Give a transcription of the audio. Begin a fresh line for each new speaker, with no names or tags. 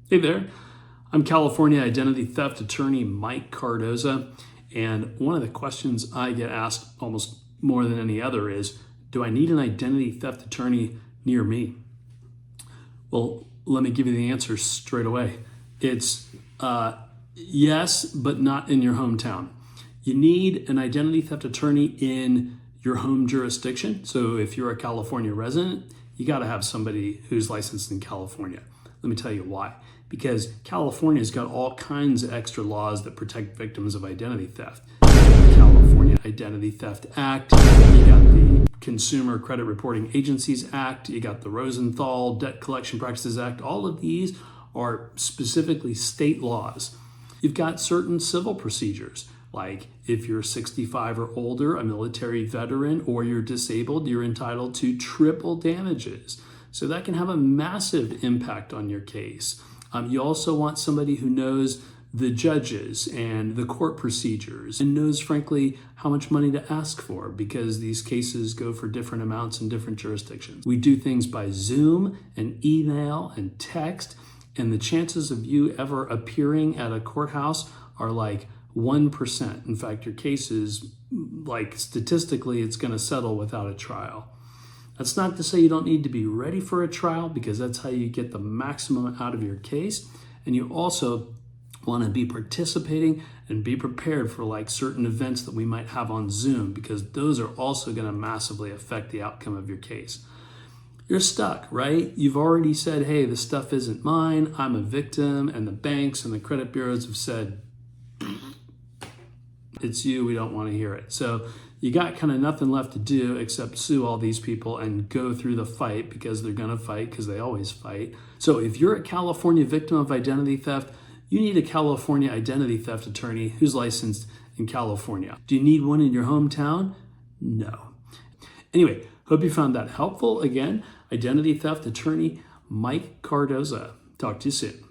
Hey there, I'm California identity theft attorney Mike Cardoza, and one of the questions I get asked almost more than any other is, do I need an identity theft attorney near me? Well, let me give you the answer straight away. It's yes, but not in your hometown. You need an identity theft attorney in your home jurisdiction. So if you're a California resident, you got to have somebody who's licensed in California. Let me tell you why. Because California's got all kinds of extra laws that protect victims of identity theft. The California Identity Theft Act, you got the Consumer Credit Reporting Agencies Act, you got the Rosenthal Debt Collection Practices Act. All of these are specifically state laws. You've got certain civil procedures, like if you're 65 or older, a military veteran, or you're disabled, you're entitled to triple damages. So that can have a massive impact on your case. You also want somebody who knows the judges and the court procedures and knows, frankly, how much money to ask for, because these cases go for different amounts in different jurisdictions. We do things by Zoom and email and text, and the chances of you ever appearing at a courthouse are like 1%. In fact, your case is, like, statistically, it's going to settle without a trial. That's not to say you don't need to be ready for a trial, because that's how you get the maximum out of your case. And you also want to be participating and be prepared for like certain events that we might have on Zoom, because those are also going to massively affect the outcome of your case. You're stuck, right? You've already said, hey, this stuff isn't mine, I'm a victim, and the banks and the credit bureaus have said, it's you, we don't want to hear it. So you got kind of nothing left to do except sue all these people and go through the fight, because they're going to fight, because they always fight. So if you're a California victim of identity theft, you need a California identity theft attorney who's licensed in California. Do you need one in your hometown? No. Anyway, hope you found that helpful. Again, identity theft attorney Mike Cardoza. Talk to you soon.